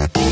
Hai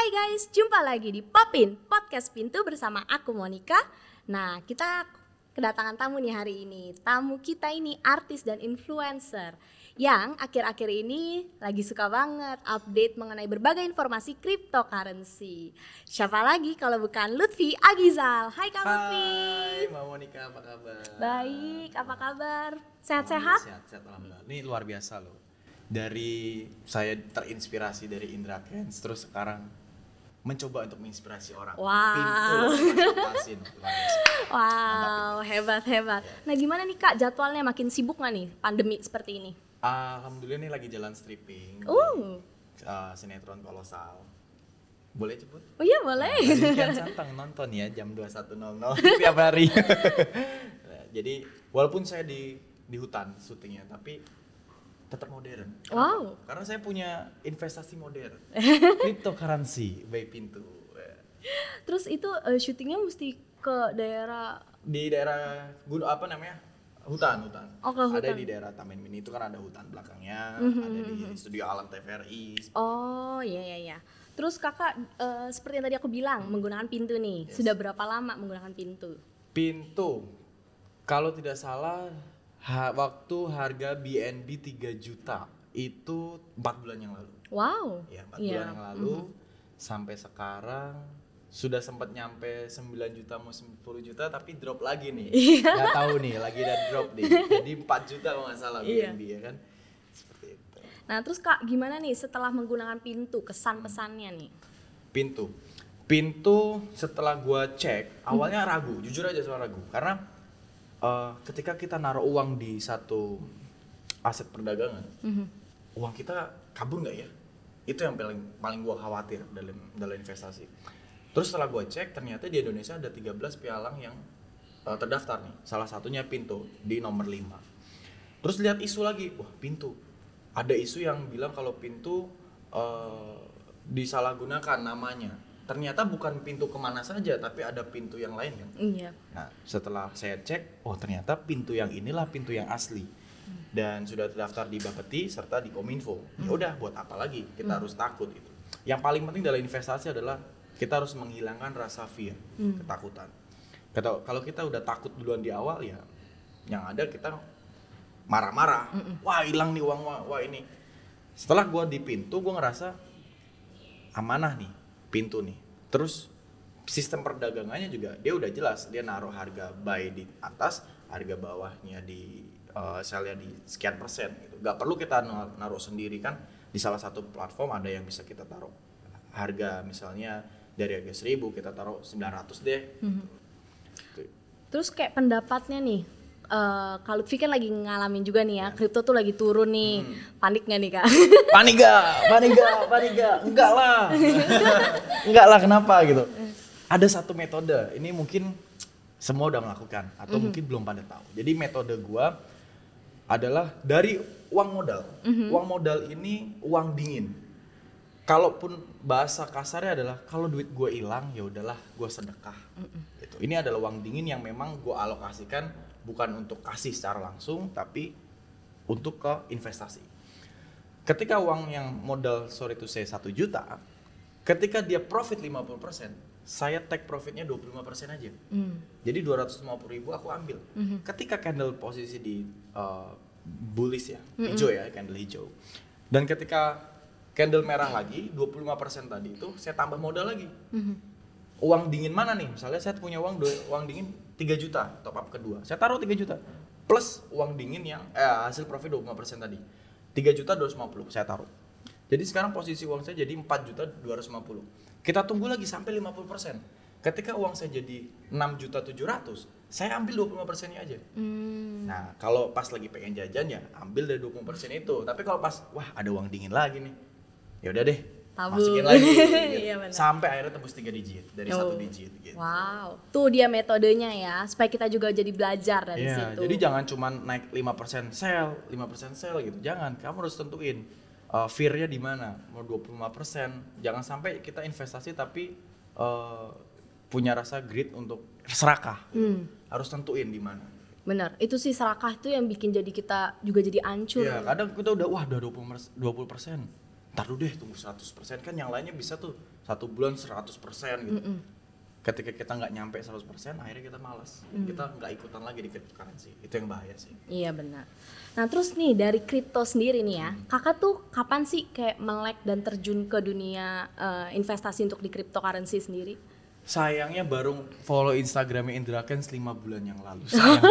guys, jumpa lagi di Popin, podcast Pintu bersama aku Monica. Nah, kita kedatangan tamu nih hari ini. Tamu kita ini artis dan influencer yang akhir-akhir ini lagi suka banget update mengenai berbagai informasi cryptocurrency. Siapa lagi kalau bukan Lutfi Agizal. Hai Kak Lutfi. Hai Mbak Monica, apa kabar? Baik, apa kabar? Sehat-sehat? Sehat-sehat, alhamdulillah. Ini luar biasa loh. Dari saya terinspirasi dari Indra Kents, terus sekarang mencoba untuk menginspirasi orang. Wow. Pintu loh, masing-masing. Wow, hebat. Nah, gimana nih Kak jadwalnya, makin sibuk nggak nih pandemi seperti ini? Alhamdulillah ini lagi jalan stripping. Sinetron Kolosal. Boleh cepet? Oh iya boleh. Kian Santang nonton ya jam 21.00 tiap hari. Nah, jadi walaupun saya di hutan syutingnya, tapi tetap modern. Wow. Karena saya punya investasi modern. Cryptocurrency by Pintu. Terus itu syutingnya mesti ke daerah Di daerah gunung apa namanya? Hutan. Oh, ke hutan. Ada di daerah Taman Mini itu kan ada hutan belakangnya, ada di studio alam TVRI. Oh iya. Terus kakak seperti yang tadi aku bilang menggunakan pintu nih. Sudah berapa lama menggunakan pintu? Pintu, kalau tidak salah waktu harga BNB 3 juta itu 4 bulan yang lalu. Wow. Ya, 4 bulan yang lalu sampai sekarang sudah sempat nyampe 9 juta mau 10 juta tapi drop lagi nih. Nggak tahu nih, lagi ada drop nih. Jadi 4 juta kalau nggak salah BNB ya kan. Seperti itu. Nah, terus Kak gimana nih setelah menggunakan pintu, kesan-pesannya nih? Pintu setelah gua cek, awalnya ragu, jujur aja soal ragu. Karena ketika kita naruh uang di satu aset perdagangan, uang kita kabur nggak ya? Itu yang paling gua khawatir dalam investasi. Terus setelah gua cek, ternyata di Indonesia ada 13 pialang yang terdaftar nih. Salah satunya Pintu di nomor 5. Terus lihat isu lagi, wah Pintu. Ada isu yang bilang kalau Pintu disalahgunakan namanya. Ternyata bukan pintu kemana saja, tapi ada pintu yang lain kan. Iya. Nah, setelah saya cek, oh ternyata pintu yang inilah pintu yang asli. Dan sudah terdaftar di Bapeti serta di Kominfo. Ya udah, buat apa lagi? Kita harus takut gitu. Yang paling penting dalam investasi adalah kita harus menghilangkan rasa fear, ketakutan. Kalau kita udah takut duluan di awal ya, yang ada kita marah-marah. Wah, hilang nih uang, wah ini. Setelah gua di Pintu, gua ngerasa amanah nih. Pintu nih, terus sistem perdagangannya juga dia udah jelas, dia naruh harga buy di atas, harga bawahnya di sell-nya di sekian persen gitu. Gak perlu kita naruh sendiri kan, di salah satu platform ada yang bisa kita taruh harga misalnya dari harga 1.000 kita taruh 900 deh. Terus kayak pendapatnya nih, kalau Lutfi kan lagi ngalamin juga nih ya, kripto tuh lagi turun nih, panik nggak nih Kak? Panik gak? Enggak lah, kenapa gitu? Ada satu metode, ini mungkin semua udah melakukan atau mungkin belum pada tahu. Jadi metode gua adalah dari uang modal. Uang modal ini uang dingin. Kalaupun bahasa kasarnya adalah kalau duit gua hilang ya udahlah gua sedekah. Gitu. Ini adalah uang dingin yang memang gua alokasikan bukan untuk kasih secara langsung tapi untuk ke investasi. Ketika uang yang modal 1 juta, ketika dia profit 50%, saya take profitnya 25% aja. Jadi 250.000 aku ambil. Ketika candle posisi di bullish ya, hijau ya, candle hijau. Dan ketika candle merah lagi, 25% tadi itu saya tambah modal lagi. Uang dingin mana nih? Misalnya saya punya uang dingin 3 juta, top up kedua. Saya taruh 3 juta. Plus uang dingin yang hasil profit 25% tadi. 3 juta 250 saya taruh. Jadi sekarang posisi uang saya jadi 4 juta 250. Kita tunggu lagi sampai 50%. Ketika uang saya jadi 6 juta 700, saya ambil 25%-nya aja. Nah, kalau pas lagi pengen jajan ya ambil dari 20% itu. Tapi kalau pas wah ada uang dingin lagi nih. Ya udah deh, masukin lagi gitu. Iya, sampai akhirnya tembus 3 digit dari 1 digit gitu. Wow, tuh dia metodenya ya, supaya kita juga jadi belajar dari situ. Jadi jangan cuma naik 5% sell gitu. Jangan, kamu harus tentuin fear-nya di mana. Mau 25%, jangan sampai kita investasi tapi punya rasa greed untuk serakah. Harus tentuin di mana. Benar, itu sih serakah tuh yang bikin jadi kita juga jadi hancur. Iya, kadang kita udah 20%. Ntar dulu deh tunggu 100%, kan yang lainnya bisa tuh 1 bulan 100% gitu. Ketika kita nggak nyampe 100%, akhirnya kita malas. Kita nggak ikutan lagi di cryptocurrency. Itu yang bahaya sih. Iya benar. Nah terus nih dari kripto sendiri nih ya, kakak tuh kapan sih kayak melek dan terjun ke dunia investasi untuk di cryptocurrency sendiri? Sayangnya baru follow Instagramnya Indra Kents 5 bulan yang lalu. Sayang.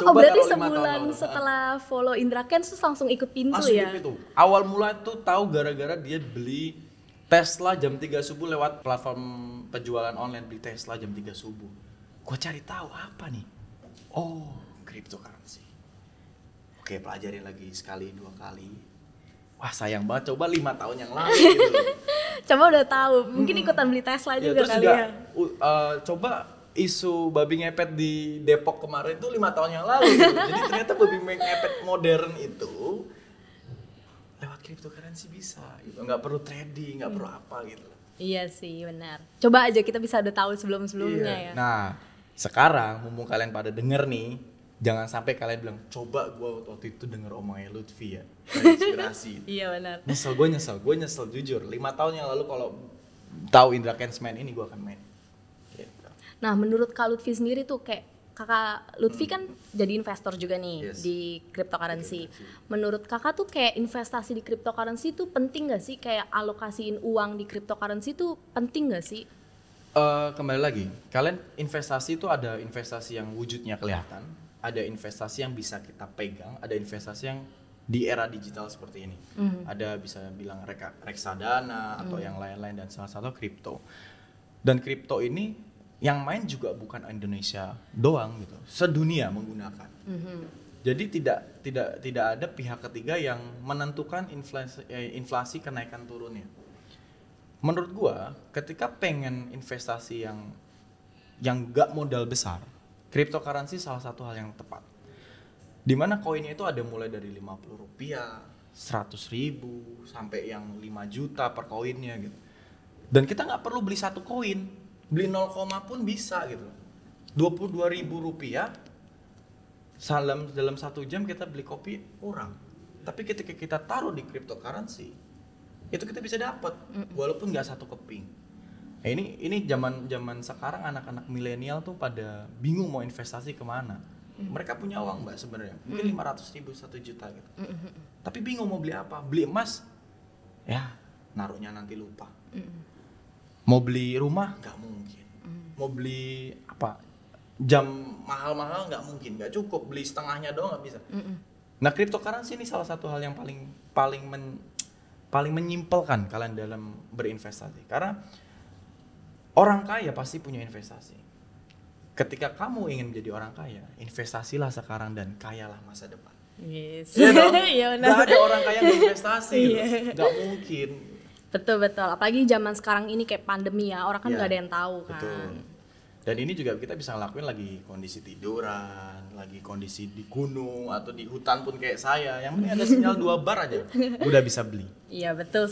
Oh berarti kalau 5 tahun sebulan lalu. setelah follow Indra Kents terus langsung ikut Pintu Langsung ya? itu. Awal mula tuh tahu gara-gara dia beli Tesla jam 3 subuh lewat platform penjualan online, beli Tesla jam 3 subuh. Gua cari tahu apa nih? Oh, cryptocurrency. Oke, pelajarin lagi sekali 2 kali. Wah, sayang banget, coba 5 tahun yang lalu gitu loh. Coba udah tahu, mungkin ikutan beli Tesla juga Terus kali juga, ya. coba isu babi ngepet di Depok kemarin itu 5 tahun yang lalu gitu. Jadi ternyata babi ngepet modern itu lewat cryptocurrency bisa gitu. Nggak perlu trading, nggak perlu apa gitu. Iya sih benar. Coba aja kita bisa udah tahu sebelum-sebelumnya ya. Nah, sekarang mumpung kalian pada denger nih, jangan sampai kalian bilang, coba gua waktu itu denger omongnya Lutfi ya, inspirasi. Iya benar. Gue nyesel jujur. 5 tahun yang lalu kalau tahu Indra Kents main ini, gua akan main. Gitu. Nah menurut Kak Lutfi sendiri tuh kayak kakak Lutfi kan jadi investor juga nih di cryptocurrency. Menurut kakak tuh kayak investasi di cryptocurrency tuh penting gak sih? Kayak alokasiin uang di cryptocurrency tuh penting gak sih? Kembali lagi, kalian investasi itu ada investasi yang wujudnya kelihatan, ada investasi yang bisa kita pegang, ada investasi yang di era digital seperti ini. Ada bisa bilang reksadana atau yang lain-lain dan salah satu kripto. Dan kripto ini yang main juga bukan Indonesia doang gitu, sedunia menggunakan. Jadi tidak ada pihak ketiga yang menentukan inflasi kenaikan turunnya. Menurut gua, ketika pengen investasi yang gak modal besar, cryptocurrency salah satu hal yang tepat. Dimana koinnya itu ada mulai dari 50 rupiah, 100 ribu, sampai yang 5 juta per koinnya gitu. Dan kita gak perlu beli satu koin, beli 0, pun bisa gitu. 22.000 rupiah, dalam 1 jam kita beli kopi kurang. Tapi ketika kita taruh di cryptocurrency, itu kita bisa dapat walaupun nggak satu keping. Nah, ini zaman sekarang anak-anak milenial tuh pada bingung mau investasi kemana. Mereka punya uang mbak sebenarnya, mungkin 500.000 1 juta gitu. Tapi bingung mau beli apa? Beli emas, ya naruhnya nanti lupa. Mau beli rumah nggak mungkin. Mau beli apa? Jam mahal-mahal nggak mungkin, nggak cukup. Beli setengahnya doang nggak bisa. Nah cryptocurrency ini salah satu hal yang paling menyimpelkan kalian dalam berinvestasi, karena orang kaya pasti punya investasi. Ketika kamu ingin menjadi orang kaya, investasilah sekarang dan kayalah masa depan. Yes. Iya dong. Iya benar. Gak ada orang kaya yang investasi, gak mungkin. Betul. Apalagi zaman sekarang ini kayak pandemi ya, orang kan nggak ada yang tahu kan. Betul. Dan ini juga kita bisa ngelakuin lagi kondisi tiduran, lagi kondisi di gunung atau di hutan pun kayak saya. Yang penting ada sinyal 2 bar aja, udah bisa beli. Iya betul.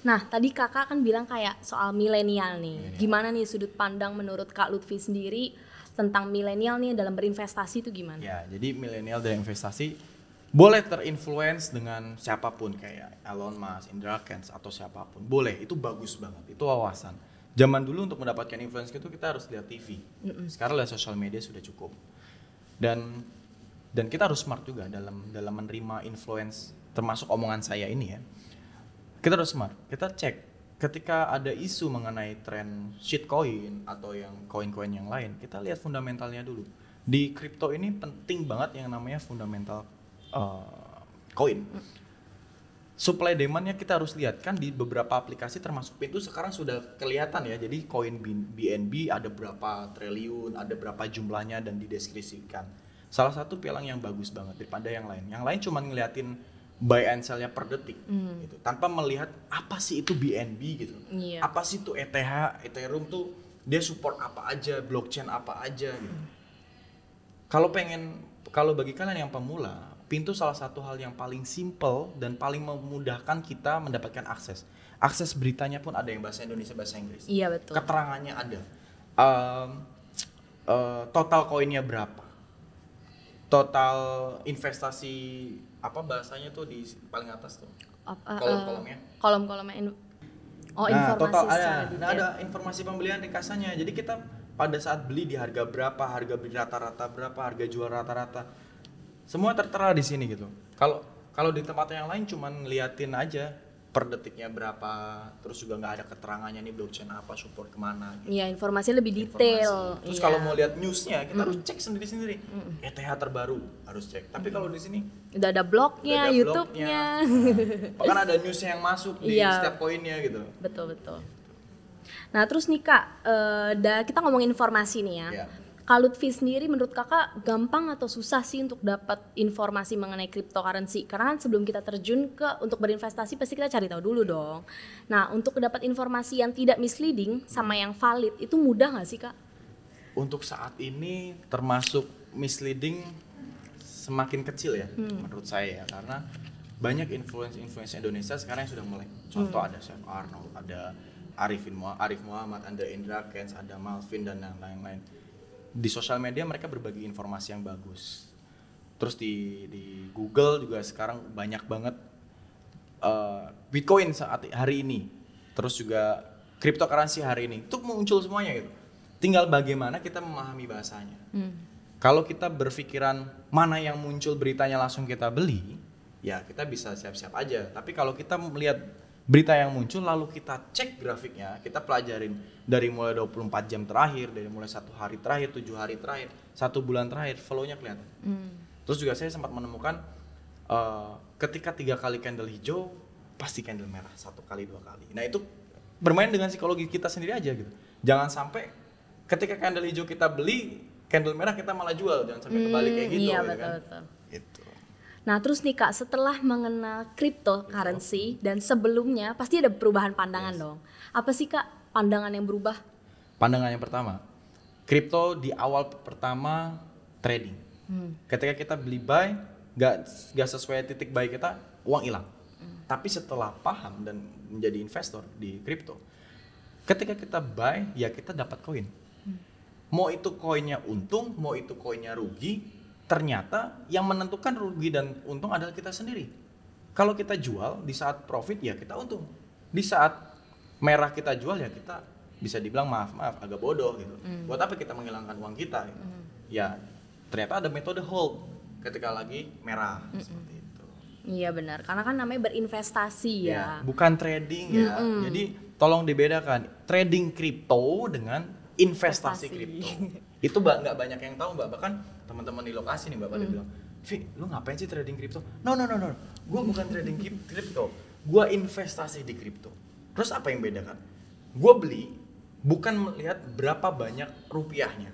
Nah tadi kakak kan bilang kayak soal milenial nih. Gimana nih sudut pandang menurut Kak Lutfi sendiri tentang milenial nih dalam berinvestasi itu gimana? Ya, jadi milenial dalam investasi boleh terinfluence dengan siapapun kayak Elon Musk, Indra Kents atau siapapun. Boleh, itu bagus banget, itu wawasan. Zaman dulu untuk mendapatkan influence itu kita harus lihat TV. Sekarang lihat sosial media sudah cukup. Dan kita harus smart juga dalam menerima influence, termasuk omongan saya ini ya. Kita harus smart. Kita cek ketika ada isu mengenai tren shitcoin atau yang koin-koin yang lain, kita lihat fundamentalnya dulu. Di kripto ini penting banget yang namanya fundamental koin. Supply demand-nya kita harus lihat kan di beberapa aplikasi termasuk Pintu sekarang sudah kelihatan ya. Jadi koin BNB ada berapa triliun, ada berapa jumlahnya dan dideskripsikan. Salah satu pialang yang bagus banget daripada yang lain. Yang lain cuma ngeliatin buy and sell-nya per detik gitu. Tanpa melihat apa sih itu BNB gitu. Apa sih itu ETH, Ethereum tuh dia support apa aja, blockchain apa aja gitu. Kalau bagi kalian yang pemula, Pintu salah satu hal yang paling simple dan paling memudahkan kita mendapatkan akses. Akses beritanya pun ada yang bahasa Indonesia, bahasa Inggris. Iya betul. Keterangannya ada. um, total koinnya berapa, total investasi apa bahasanya tuh di paling atas tuh kolom-kolomnya. Kolom-kolomnya Nah, informasi total secara ada. detail. Nah, ada informasi pembelian ringkasannya. Jadi kita pada saat beli di harga berapa, harga beli rata-rata berapa, harga jual rata-rata. Semua tertera di sini gitu. Kalau kalau di tempat yang lain cuman ngeliatin aja per detiknya berapa, terus juga nggak ada keterangannya nih blockchain apa, support kemana. Gitu. Iya, informasi lebih detail. Terus Iya. kalau mau lihat newsnya kita harus cek sendiri-sendiri. ETH terbaru harus cek. Tapi kalau di sini Udah ada blognya, udah ada YouTube-nya. blognya. Bahkan ada newsnya yang masuk di Iya. setiap koinnya gitu. Betul. Nah, terus nih Kak, kita ngomongin informasi nih ya. Iya. Kak Lutfi sendiri menurut Kakak gampang atau susah sih untuk dapat informasi mengenai cryptocurrency? Karena kan sebelum kita terjun untuk berinvestasi pasti kita cari tahu dulu dong. Nah, untuk dapat informasi yang tidak misleading sama yang valid itu mudah nggak sih Kak? Untuk saat ini termasuk misleading semakin kecil ya menurut saya ya, karena banyak influence Indonesia sekarang yang sudah mulai. Contoh ada Chef Arnold, ada Arif Muhammad, ada Indra Kents, ada Malvin dan yang lain-lain. Di sosial media mereka berbagi informasi yang bagus. Terus di Google juga sekarang banyak banget Bitcoin saat hari ini. Terus juga cryptocurrency hari ini. Itu muncul semuanya gitu. Tinggal bagaimana kita memahami bahasanya. Kalau kita berpikiran mana yang muncul beritanya langsung kita beli, ya kita bisa siap-siap aja. Tapi kalau kita melihat berita yang muncul lalu kita cek grafiknya, kita pelajarin dari mulai 24 jam terakhir, dari mulai 1 hari terakhir, 7 hari terakhir, 1 bulan terakhir, flow-nya kelihatan. Terus juga saya sempat menemukan ketika 3 kali candle hijau, pasti candle merah 1 kali 2 kali. Nah itu bermain dengan psikologi kita sendiri aja gitu. Jangan sampai ketika candle hijau kita beli, candle merah kita malah jual, jangan sampai kebalik kayak gitu. Iya, ya betul. Gitu. Nah, terus nih Kak, setelah mengenal cryptocurrency dan sebelumnya pasti ada perubahan pandangan dong. Apa sih Kak pandangan yang berubah? Pandangan yang pertama, kripto di awal pertama trading. Ketika kita beli buy, gak sesuai titik buy kita, uang hilang. Tapi setelah paham dan menjadi investor di kripto, ketika kita buy, ya kita dapat koin. Mau itu koinnya untung, mau itu koinnya rugi, ternyata yang menentukan rugi dan untung adalah kita sendiri. Kalau kita jual di saat profit ya kita untung. Di saat merah kita jual ya kita bisa dibilang maaf agak bodoh gitu. Buat apa kita menghilangkan uang kita? Gitu. Ya ternyata ada metode hold ketika lagi merah seperti itu. Iya benar, karena kan namanya berinvestasi ya. Bukan trading ya. Jadi tolong dibedakan trading kripto dengan investasi kripto. Itu nggak banyak yang tahu Mbak, bahkan teman-teman di lokasi nih Mbak pada bilang, Vi, lu ngapain sih trading kripto? No, gue bukan trading kripto, gue investasi di kripto. Terus apa yang bedakan? Gue beli bukan melihat berapa banyak rupiahnya,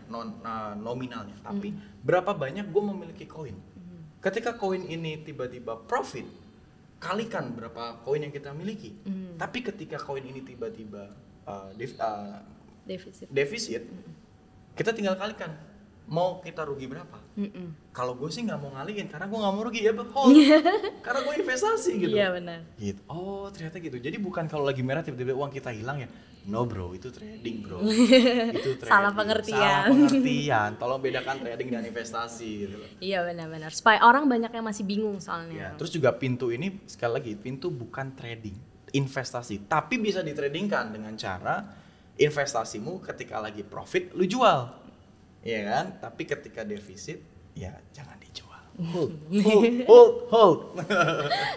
nominalnya, tapi berapa banyak gue memiliki koin. Ketika koin ini tiba-tiba profit, kalikan berapa koin yang kita miliki. Tapi ketika koin ini tiba-tiba defisit, kita tinggal kalikan mau kita rugi berapa. Kalau gue sih nggak mau ngalihin karena gue nggak mau rugi ya, hold. Karena gue investasi gitu. Iya benar. Gitu. Oh ternyata gitu. Jadi bukan kalau lagi merah tiba-tiba uang kita hilang ya. No bro, itu trading bro. Itu trading. Salah pengertian. Tolong bedakan trading dan investasi gitu. Iya benar. Supaya orang banyak yang masih bingung soalnya. Ya, terus juga pintu ini sekali lagi pintu bukan trading, investasi. Tapi bisa ditradingkan dengan cara investasimu ketika lagi profit lu jual, ya kan? Tapi ketika defisit ya jangan dijual. Hold.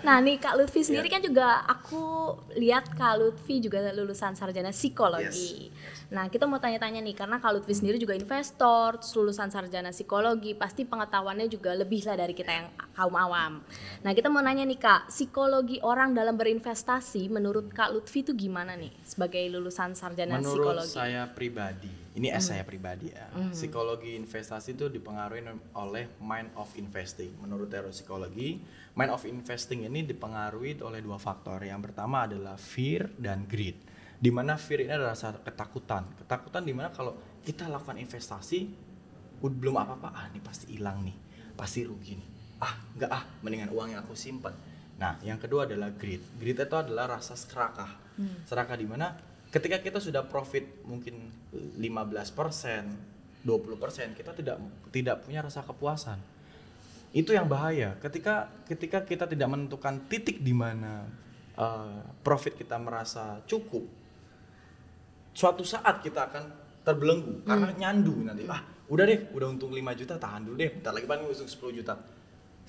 Nah nih Kak Lutfi sendiri kan juga aku lihat Kak Lutfi juga lulusan sarjana psikologi. Nah kita mau tanya-tanya nih karena Kak Lutfi sendiri juga investor, terus lulusan sarjana psikologi, pasti pengetahuannya juga lebih lah dari kita yang kaum awam. Nah kita mau nanya nih Kak, psikologi orang dalam berinvestasi menurut Kak Lutfi itu gimana nih sebagai lulusan sarjana menurut psikologi? saya pribadi, ini saya pribadi ya, psikologi investasi itu dipengaruhi oleh mind of investing. Menurut teori psikologi, mind of investing ini dipengaruhi oleh 2 faktor. Yang pertama adalah fear dan greed. Di mana fear ini adalah rasa ketakutan. Ketakutan di mana kalau kita lakukan investasi belum apa-apa, ini pasti hilang nih, pasti rugi nih. Mendingan uang yang aku simpan. Nah, yang kedua adalah greed. Greed itu adalah rasa serakah. Serakah di mana Ketika kita sudah profit mungkin 15%, 20%, kita tidak punya rasa kepuasan. Itu yang bahaya. Ketika kita tidak menentukan titik di mana profit kita merasa cukup, suatu saat kita akan terbelenggu karena nyandu nanti. Udah deh, udah untung 5 juta, tahan dulu deh, bentar lagi paling untung 10 juta.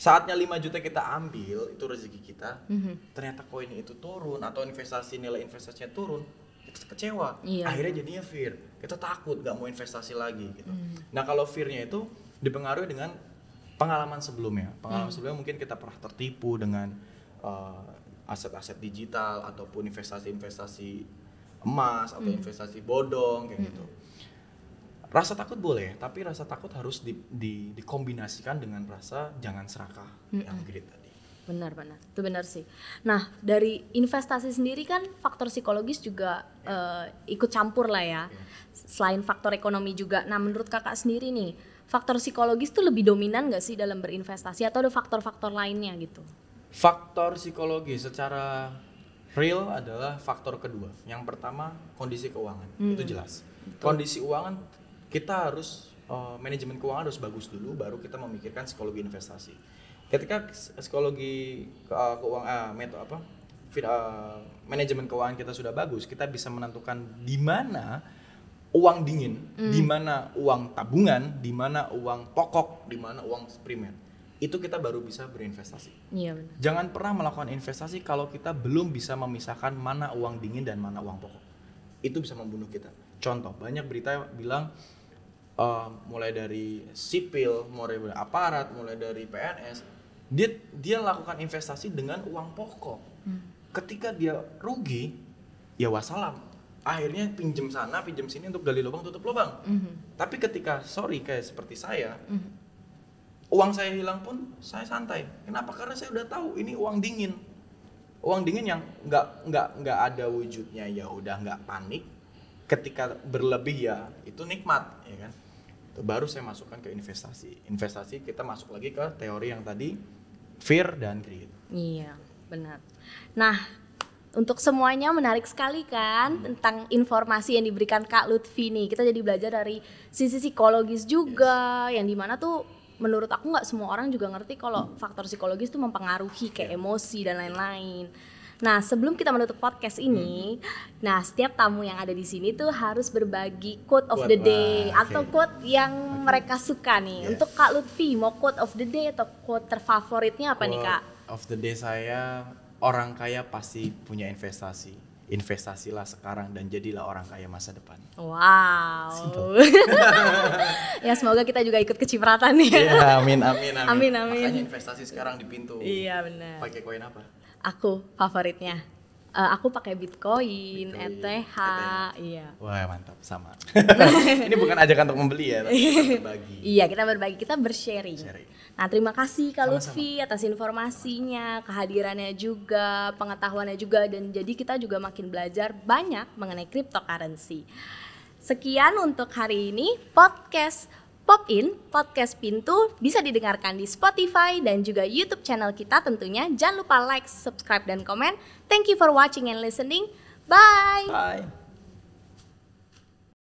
Saatnya 5 juta kita ambil, itu rezeki kita. Ternyata koin itu turun atau nilai investasinya turun, kita kecewa. Akhirnya jadinya fear. Kita takut, gak mau investasi lagi gitu. Nah, kalau fear-nya itu dipengaruhi dengan pengalaman sebelumnya. Pengalaman sebelumnya mungkin kita pernah tertipu dengan aset-aset digital ataupun investasi emas atau investasi bodong kayak gitu. Rasa takut boleh, tapi rasa takut harus dikombinasikan dengan rasa jangan serakah yang great tadi. Benar, itu benar sih. Nah, dari investasi sendiri kan faktor psikologis juga ikut campur lah ya. Selain faktor ekonomi juga. Nah, menurut kakak sendiri nih, faktor psikologis tuh lebih dominan nggak sih dalam berinvestasi atau ada faktor-faktor lainnya gitu? Faktor psikologis secara real adalah faktor kedua. Yang pertama kondisi keuangan, itu jelas. Kondisi keuangan kita harus manajemen keuangan harus bagus dulu, baru kita memikirkan psikologi investasi. Ketika psikologi manajemen keuangan kita sudah bagus, kita bisa menentukan di mana uang dingin, di mana uang tabungan, di mana uang pokok, di mana uang primer. Itu kita baru bisa berinvestasi. Iya, benar. Jangan pernah melakukan investasi kalau kita belum bisa memisahkan mana uang dingin dan mana uang pokok. Itu bisa membunuh kita. Contoh, banyak berita bilang mulai dari sipil, mulai dari aparat, mulai dari PNS, dia lakukan investasi dengan uang pokok. Ketika dia rugi, ya wassalam. Akhirnya pinjem sana, pinjem sini untuk gali lubang, tutup lubang. Tapi ketika kayak seperti saya, uang saya hilang pun saya santai. Kenapa? Karena saya udah tahu ini uang dingin. Uang dingin yang nggak ada wujudnya, ya udah nggak panik. Ketika berlebih ya itu nikmat, ya kan? Itu baru saya masukkan ke investasi. Investasi kita masuk lagi ke teori yang tadi fear dan greed. Iya, benar. Nah, untuk semuanya menarik sekali kan tentang informasi yang diberikan Kak Lutfi nih. Kita jadi belajar dari sisi psikologis juga, yang dimana tuh menurut aku nggak semua orang juga ngerti kalau faktor psikologis tuh mempengaruhi kayak emosi dan lain-lain. Nah, sebelum kita menutup podcast ini, nah setiap tamu yang ada di sini tuh harus berbagi quote of the day atau quote yang mereka suka nih. Untuk Kak Lutfi, mau quote of the day atau quote terfavoritnya apa nih Kak? Quote of the day saya, orang kaya pasti punya investasi. Investasilah sekarang dan jadilah orang kaya masa depan. Wow. Ya semoga kita juga ikut kecipratan ya. Iya, amin. Amin. Makanya investasi sekarang di pintu. Iya benar. Pakai koin apa? Aku favoritnya. Aku pakai Bitcoin, ETH, iya. Wah mantap, sama. Ini bukan ajakan untuk membeli ya, tapi kita berbagi. Iya, kita berbagi, kita bersharing. Nah, terima kasih Kak Lutfi atas informasinya, kehadirannya juga, pengetahuannya juga, dan jadi kita juga makin belajar banyak mengenai cryptocurrency. Sekian untuk hari ini podcast Pop In, podcast Pintu bisa didengarkan di Spotify dan juga YouTube channel kita tentunya. Jangan lupa like, subscribe, dan komen. Thank you for watching and listening. Bye! Bye!